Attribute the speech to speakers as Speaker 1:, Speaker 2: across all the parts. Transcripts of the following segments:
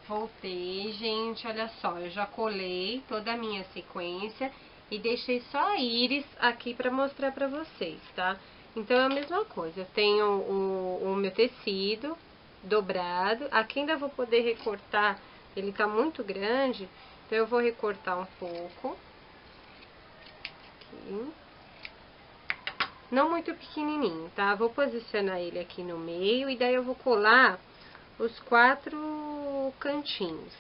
Speaker 1: Voltei, gente, olha só, eu já colei toda a minha sequência e deixei só a íris aqui pra mostrar pra vocês, tá? Então, é a mesma coisa, eu tenho o meu tecido dobrado, aqui ainda vou poder recortar, ele tá muito grande, então eu vou recortar um pouco. Aqui. Não muito pequenininho, tá? Vou posicionar ele aqui no meio e daí eu vou colar os 4 cantinhos.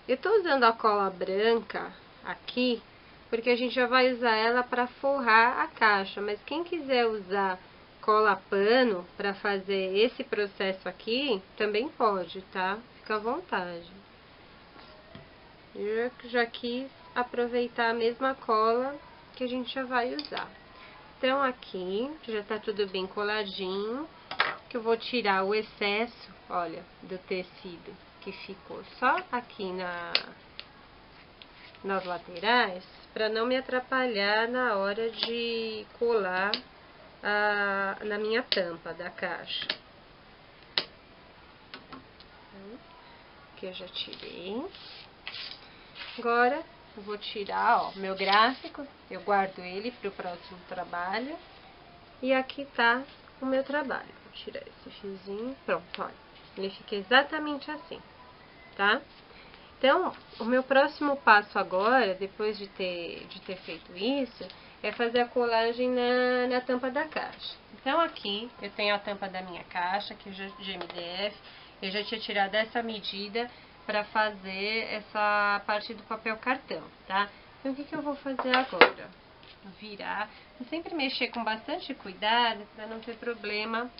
Speaker 1: Eu tô usando a cola branca aqui, porque a gente já vai usar ela para forrar a caixa, mas quem quiser usar cola pano para fazer esse processo aqui, também pode, tá? Fica à vontade. Eu já quis aproveitar a mesma cola que a gente já vai usar. Então, aqui já tá tudo bem coladinho, que eu vou tirar o excesso, olha, do tecido que ficou só aqui nas laterais, para não me atrapalhar na hora de colar na minha tampa da caixa. Aqui eu já tirei. Agora, eu vou tirar, ó, meu gráfico, eu guardo ele para o próximo trabalho. E aqui tá o meu trabalho. Vou tirar esse fiozinho, pronto, olha. Ele fica exatamente assim, tá? Então, o meu próximo passo agora, depois de ter feito isso, é fazer a colagem na tampa da caixa. Então, aqui eu tenho a tampa da minha caixa, que de MDF. Eu já tinha tirado essa medida para fazer essa parte do papel cartão, tá? Então, o que eu vou fazer agora? Virar, sempre mexer com bastante cuidado para não ter problema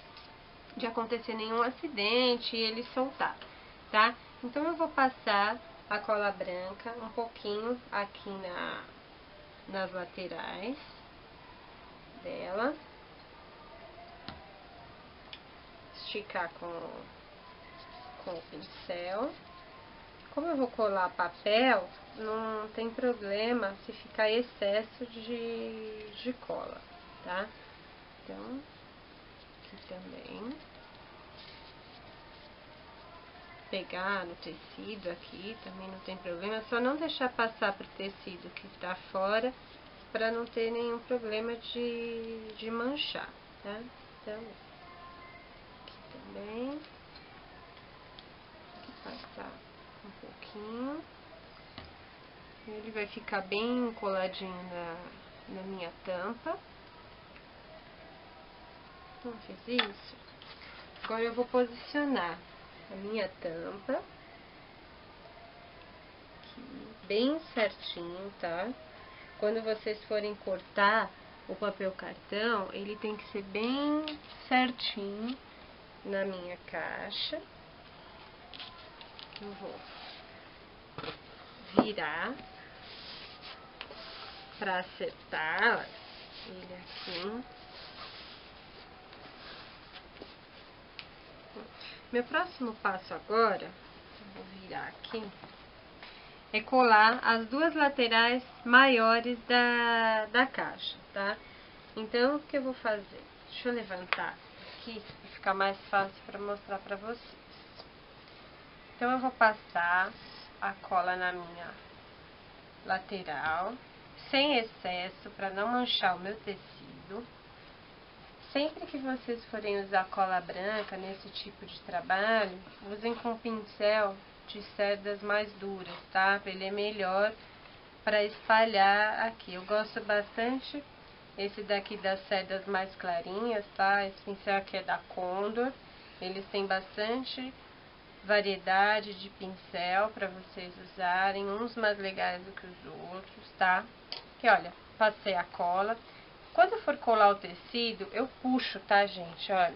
Speaker 1: de acontecer nenhum acidente e ele soltar, tá? Então eu vou passar a cola branca um pouquinho aqui nas laterais dela, esticar com o pincel. Como eu vou colar papel, não tem problema se ficar excesso de cola, tá? Então, aqui também. Pegar no tecido aqui, também não tem problema, só não deixar passar pro tecido que tá fora, para não ter nenhum problema de manchar, tá? Então, aqui também. Aqui passar um pouquinho. Ele vai ficar bem coladinho na minha tampa. Então, fiz isso. Agora eu vou posicionar a minha tampa aqui, bem certinho, tá? Quando vocês forem cortar o papel cartão, ele tem que ser bem certinho na minha caixa. Eu vou virar para acertar ele aqui. Meu próximo passo agora, eu vou virar aqui, é colar as 2 laterais maiores da caixa, tá? Então, o que eu vou fazer? Deixa eu levantar aqui, para ficar mais fácil para mostrar para vocês. Então, eu vou passar a cola na minha lateral, sem excesso, para não manchar o meu tecido. Sempre que vocês forem usar cola branca nesse tipo de trabalho, usem com pincel de cerdas mais duras, tá? Ele é melhor para espalhar aqui. Eu gosto bastante esse daqui das cerdas mais clarinhas, tá? Esse pincel aqui é da Condor. Eles têm bastante variedade de pincel para vocês usarem, uns mais legais do que os outros, tá? Que olha, passei a cola. Quando eu for colar o tecido, eu puxo, tá, gente? Olha,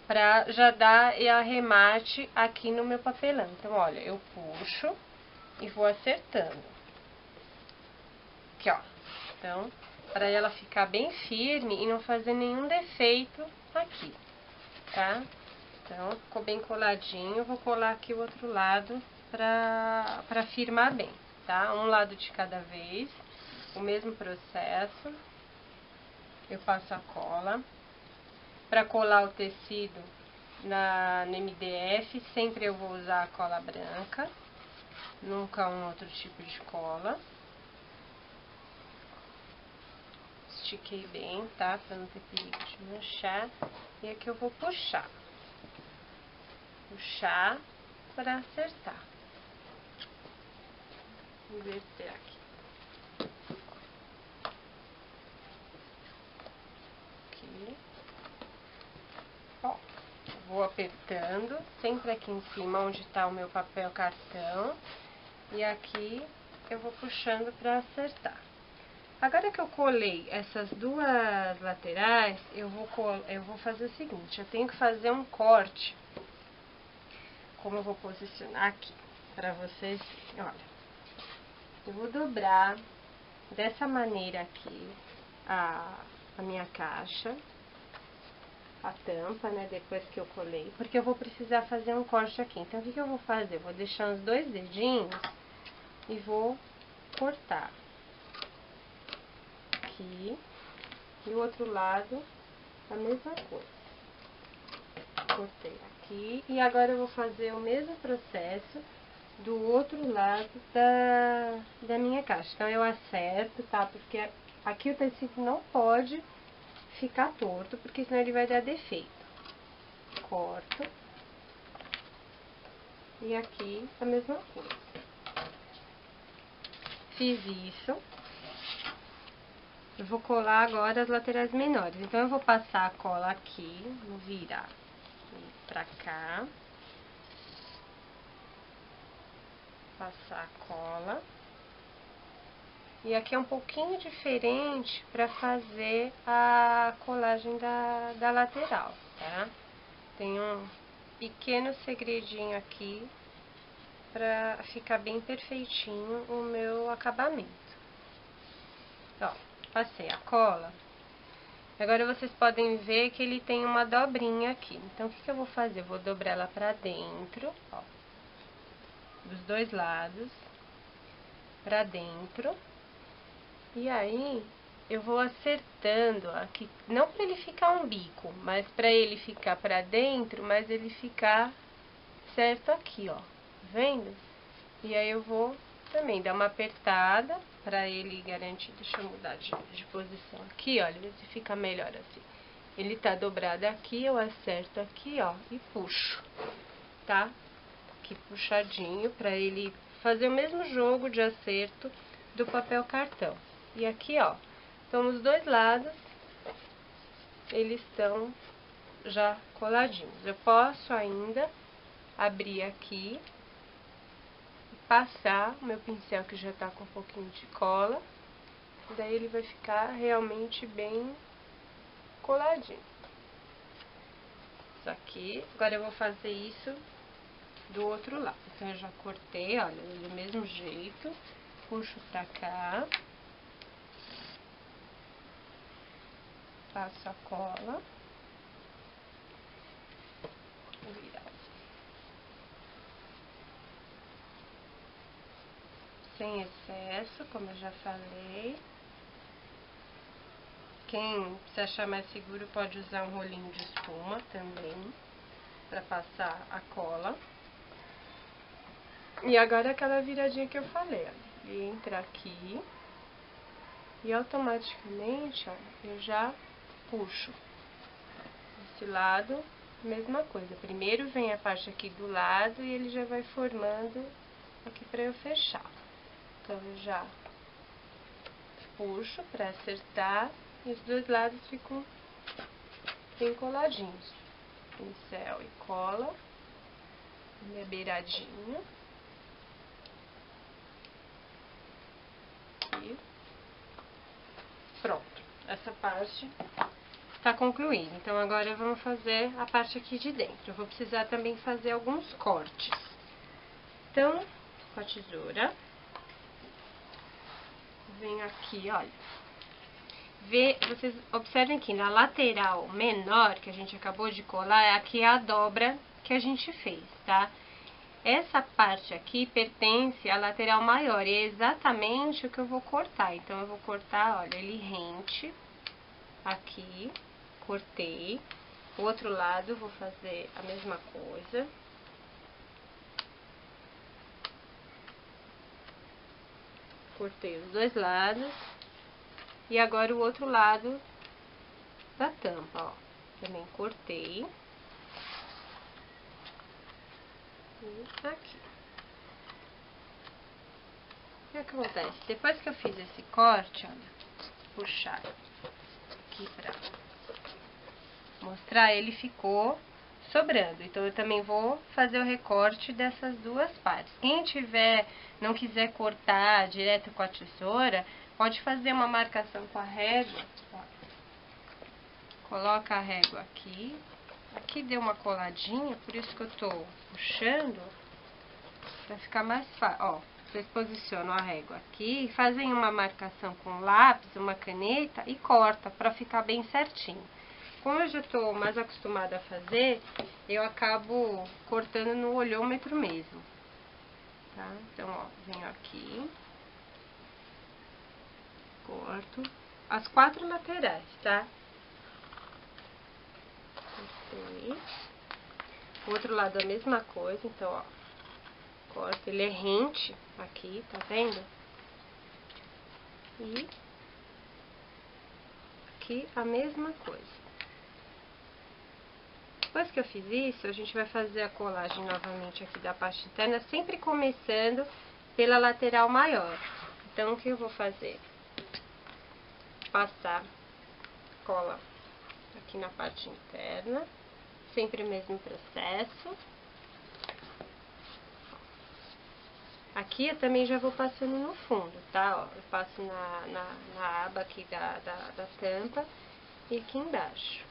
Speaker 1: pra já dar arremate aqui no meu papelão. Então, olha, eu puxo e vou acertando. Aqui, ó. Então, para ela ficar bem firme e não fazer nenhum defeito aqui, tá? Então, ficou bem coladinho. Eu vou colar aqui o outro lado pra firmar bem, tá? Um lado de cada vez, o mesmo processo. Eu passo a cola. Para colar o tecido, no MDF, sempre eu vou usar a cola branca, nunca um outro tipo de cola. Estiquei bem, tá? Pra não ter perigo de manchar. E aqui eu vou puxar. Puxar para acertar. Inverter aqui. Ó, vou apertando, sempre aqui em cima onde tá o meu papel cartão. E aqui eu vou puxando para acertar. Agora que eu colei essas duas laterais, eu vou fazer o seguinte, eu tenho que fazer um corte. Como eu vou posicionar aqui, para vocês verem, olha. Eu vou dobrar dessa maneira aqui a minha caixa, a tampa, né, depois que eu colei, porque eu vou precisar fazer um corte aqui. Então, o que eu vou fazer? Eu vou deixar os dois dedinhos e vou cortar aqui, e o outro lado a mesma coisa. Cortei aqui, e agora eu vou fazer o mesmo processo do outro lado da minha caixa. Então, eu acerto, tá? Porque aqui o tecido não pode ficar torto, porque senão ele vai dar defeito. Corto. E aqui a mesma coisa. Fiz isso. Eu vou colar agora as laterais menores. Então, eu vou passar a cola aqui, vou virar pra cá. Passar a cola. E aqui é um pouquinho diferente para fazer a colagem da lateral, tá? Tem um pequeno segredinho aqui para ficar bem perfeitinho o meu acabamento. Ó, passei a cola. Agora vocês podem ver que ele tem uma dobrinha aqui. Então, o que eu vou fazer? Eu vou dobrar ela para dentro, ó, dos dois lados, para dentro. E aí, eu vou acertando aqui, não para ele ficar um bico, mas para ele ficar para dentro, mas ele ficar certo aqui, ó, vendo? E aí eu vou também dar uma apertada para ele garantir, deixa eu mudar de posição aqui, olha, ver se fica melhor assim. Ele tá dobrado aqui, eu acerto aqui, ó, e puxo, tá? Aqui puxadinho para ele fazer o mesmo jogo de acerto do papel cartão. E aqui, ó, então os dois lados, eles estão já coladinhos. Eu posso ainda abrir aqui e passar o meu pincel que já tá com um pouquinho de cola. Daí ele vai ficar realmente bem coladinho. Isso aqui, agora eu vou fazer isso do outro lado. Então, eu já cortei, olha, do mesmo jeito, puxo pra cá. Passo a cola, vou virar sem excesso, como eu já falei. Quem se achar mais seguro pode usar um rolinho de espuma também, para passar a cola. E agora aquela viradinha que eu falei, ó, ele entra aqui e automaticamente, ó, eu já puxo. Desse lado, mesma coisa. Primeiro vem a parte aqui do lado e ele já vai formando aqui para eu fechar. Então, eu já puxo para acertar e os dois lados ficam bem coladinhos. Pincel e cola, minha beiradinha. Aqui. Pronto, essa parte tá concluída. Então, agora vamos fazer a parte aqui de dentro. Eu vou precisar também fazer alguns cortes. Então, com a tesoura, venho aqui, olha. Vocês observem que na lateral menor, que a gente acabou de colar, aqui é a dobra que a gente fez, tá? Essa parte aqui pertence à lateral maior e é exatamente o que eu vou cortar. Então, eu vou cortar, olha, ele rente aqui, cortei. O outro lado, vou fazer a mesma coisa. Cortei os dois lados. E agora o outro lado da tampa, ó. Também cortei. E aqui. O que acontece? Depois que eu fiz esse corte, olha, puxar aqui pra mostrar, ele ficou sobrando. Então, eu também vou fazer o recorte dessas duas partes. Quem não quiser cortar direto com a tesoura, pode fazer uma marcação com a régua. Ó. Coloca a régua aqui. Aqui deu uma coladinha, por isso que eu tô puxando, pra ficar mais fácil. Ó, vocês posicionam a régua aqui, fazem uma marcação com lápis, uma caneta e corta pra ficar bem certinho. Como eu já tô mais acostumada a fazer, eu acabo cortando no olhômetro mesmo, tá? Então, ó, venho aqui, corto as 4 laterais, tá? Cortei. O outro lado a mesma coisa, então, ó, corto, ele é rente aqui, tá vendo? E aqui a mesma coisa. Depois que eu fiz isso, a gente vai fazer a colagem novamente aqui da parte interna, sempre começando pela lateral maior. Então, o que eu vou fazer? Passar cola aqui na parte interna, sempre o mesmo processo. Aqui eu também já vou passando no fundo, tá? Ó, eu passo na aba aqui da tampa e aqui embaixo.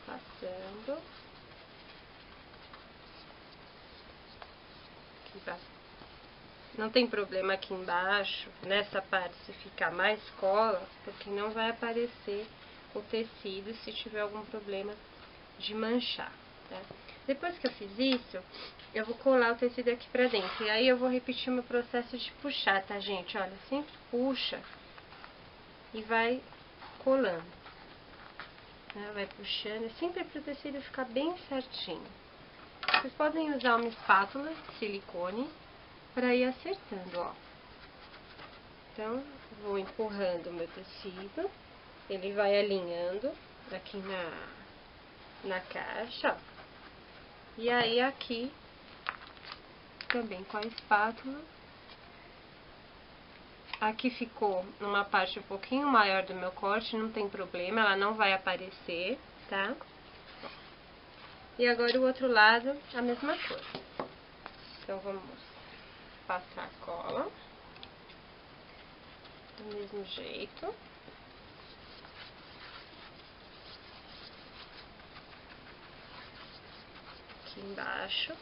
Speaker 1: Passando. Aqui vai. Não tem problema aqui embaixo, nessa parte, se ficar mais cola, porque não vai aparecer o tecido se tiver algum problema de manchar, tá? Depois que eu fiz isso, eu vou colar o tecido aqui pra dentro. E aí eu vou repetir o meu processo de puxar, tá, gente? Olha, sempre puxa e vai colando. Vai puxando, sempre para o tecido ficar bem certinho. Vocês podem usar uma espátula de silicone para ir acertando, ó. Então, vou empurrando o meu tecido, ele vai alinhando aqui na caixa, ó. E aí aqui, também com a espátula, aqui ficou numa parte um pouquinho maior do meu corte, não tem problema, ela não vai aparecer, tá? E agora o outro lado, a mesma coisa. Então, vamos passar a cola do mesmo jeito. Aqui embaixo.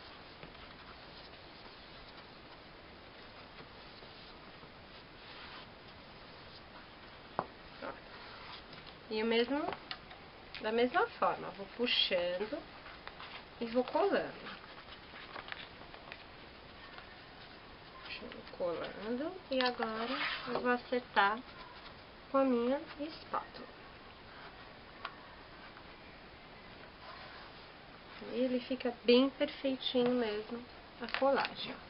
Speaker 1: E o mesmo, da mesma forma, vou puxando e vou colando. Colando, e agora eu vou acertar com a minha espátula. E ele fica bem perfeitinho mesmo, a colagem, ó.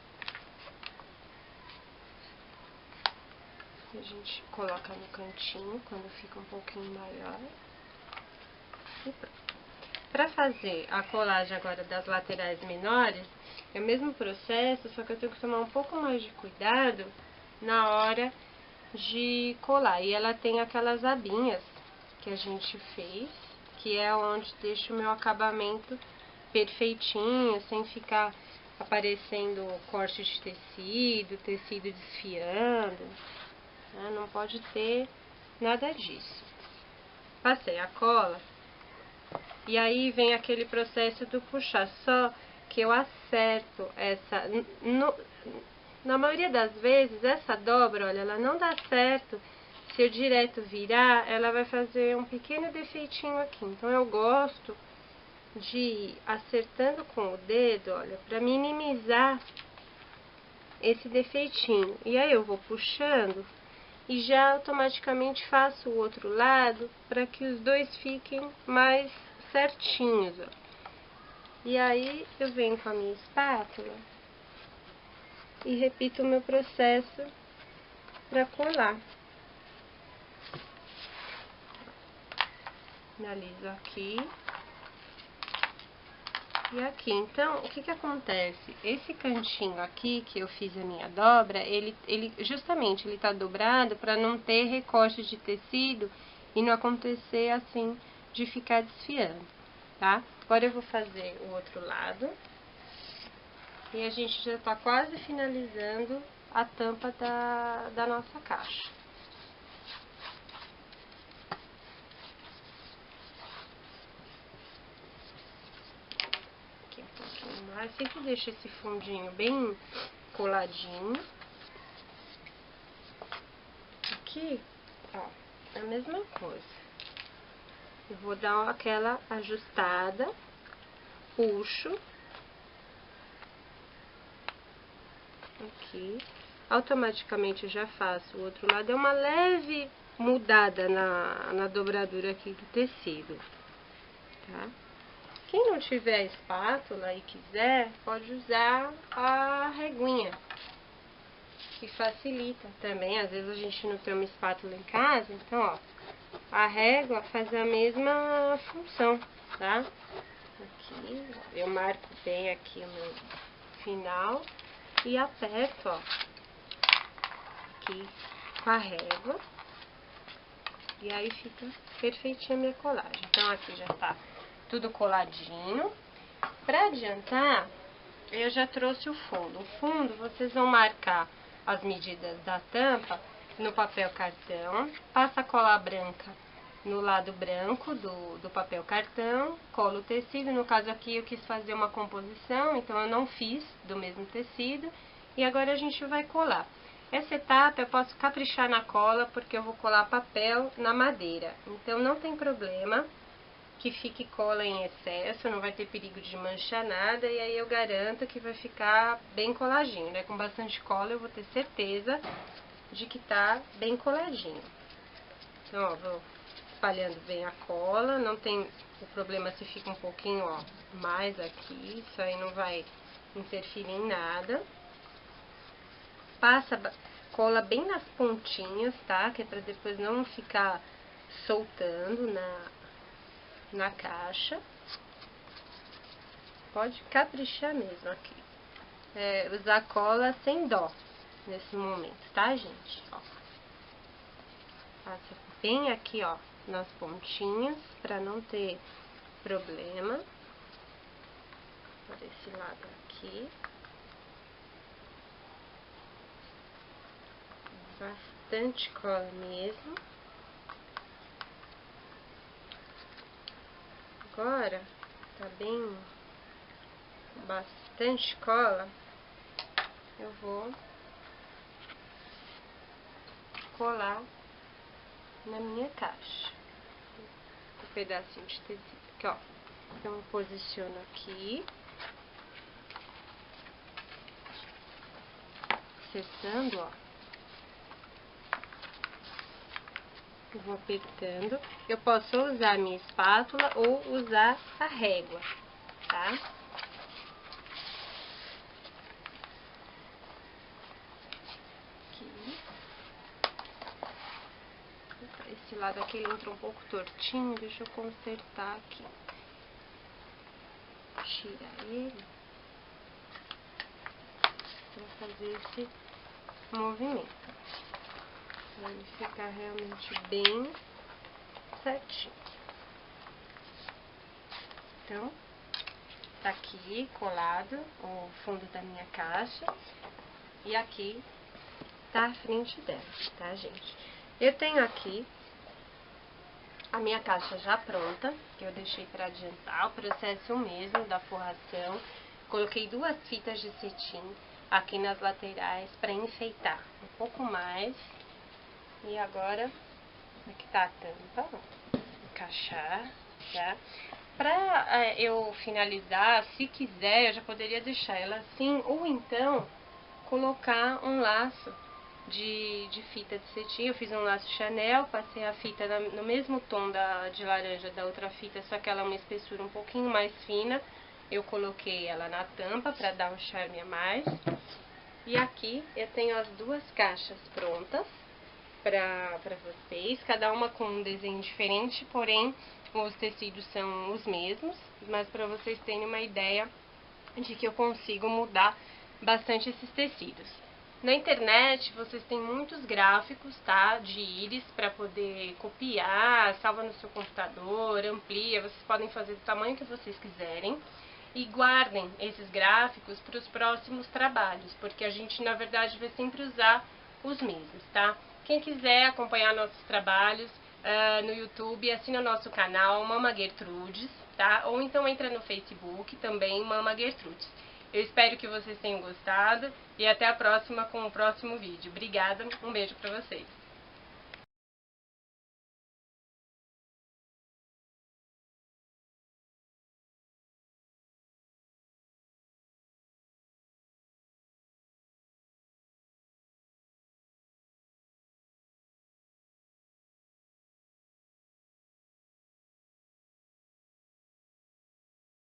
Speaker 1: A gente coloca no cantinho, quando fica um pouquinho maior. E pronto. Pra fazer a colagem agora das laterais menores, é o mesmo processo, só que eu tenho que tomar um pouco mais de cuidado na hora de colar. E ela tem aquelas abinhas que a gente fez, que é onde deixa o meu acabamento perfeitinho, sem ficar aparecendo corte de tecido desfiando, né? Não pode ter nada disso. Passei a cola. E aí vem aquele processo do puxar, só que eu acerto essa... Na maioria das vezes, essa dobra, olha, ela não dá certo. Se eu direto virar, ela vai fazer um pequeno defeitinho aqui. Então, eu gosto de ir acertando com o dedo, olha, pra minimizar esse defeitinho. E aí, eu vou puxando e já automaticamente faço o outro lado para que os dois fiquem mais certinhos, ó. E aí eu venho com a minha espátula e repito o meu processo para colar. Finalizo aqui e aqui. Então, o que que acontece? Esse cantinho aqui que eu fiz a minha dobra, ele justamente ele tá dobrado para não ter recorte de tecido e não acontecer assim de ficar desfiando, tá? Agora eu vou fazer o outro lado e a gente já tá quase finalizando a tampa da nossa caixa. Mas sempre deixa esse fundinho bem coladinho. Aqui, ó, é a mesma coisa. Eu vou dar aquela ajustada, puxo. Aqui. Automaticamente eu já faço o outro lado. É uma leve mudada na dobradura aqui do tecido, tá? Quem não tiver espátula e quiser, pode usar a reguinha, que facilita também. Às vezes a gente não tem uma espátula em casa, então, ó, a régua faz a mesma função, tá? Aqui, eu marco bem aqui o meu final e aperto, ó, aqui com a régua. E aí fica perfeitinha a minha colagem. Então, aqui já tá tudo coladinho. Pra adiantar, eu já trouxe o fundo. O fundo, vocês vão marcar as medidas da tampa no papel cartão. Passa a cola branca no lado branco do papel cartão. Cola o tecido. No caso aqui, eu quis fazer uma composição, então eu não fiz do mesmo tecido. E agora a gente vai colar. Essa etapa eu posso caprichar na cola, porque eu vou colar papel na madeira. Então, não tem problema que fique cola em excesso, não vai ter perigo de manchar nada. E aí eu garanto que vai ficar bem coladinho, né? Com bastante cola eu vou ter certeza de que tá bem coladinho. Então, ó, vou espalhando bem a cola. Não tem o problema se fica um pouquinho, ó, mais aqui. Isso aí não vai interferir em nada. Passa cola bem nas pontinhas, tá? Que é pra depois não ficar soltando na caixa. Pode caprichar mesmo aqui. Usar cola sem dó nesse momento, tá, gente? Ó. Passa bem aqui, ó, nas pontinhas, pra não ter problema. Por esse lado aqui. Bastante cola mesmo. Agora, tá bem bastante cola, eu vou colar na minha caixa. Um pedacinho de tecido aqui, ó. Então, eu posiciono aqui, acertando, ó. Eu vou apertando. Eu posso usar a minha espátula ou usar a régua, tá? Aqui. Esse lado aqui ele entrou um pouco tortinho, deixa eu consertar aqui. Tirar ele pra fazer esse movimento. Pra ele ficar realmente bem certinho. Então, tá aqui colado o fundo da minha caixa. E aqui tá a frente dela, tá, gente? Eu tenho aqui a minha caixa já pronta, que eu deixei pra adiantar. O processo mesmo da forração. Coloquei 2 fitas de cetim aqui nas laterais pra enfeitar um pouco mais. E agora, aqui tá a tampa, ó, encaixar, tá? Pra eu finalizar, se quiser, eu já poderia deixar ela assim, ou então colocar um laço de fita de cetim. Eu fiz um laço Chanel, passei a fita no mesmo tom de laranja da outra fita, só que ela é uma espessura um pouquinho mais fina. Eu coloquei ela na tampa para dar um charme a mais. E aqui eu tenho as duas caixas prontas para vocês, cada uma com um desenho diferente, porém os tecidos são os mesmos, mas para vocês terem uma ideia de que eu consigo mudar bastante esses tecidos. Na internet vocês têm muitos gráficos, tá, de íris para poder copiar, salva no seu computador, amplia, vocês podem fazer do tamanho que vocês quiserem. E guardem esses gráficos para os próximos trabalhos, porque a gente na verdade vai sempre usar os mesmos, tá? Quem quiser acompanhar nossos trabalhos no YouTube, assina o nosso canal Mama Gertrudes, tá? Ou então entra no Facebook também, Mama Gertrudes. Eu espero que vocês tenham gostado e até a próxima com o próximo vídeo. Obrigada, um beijo pra vocês.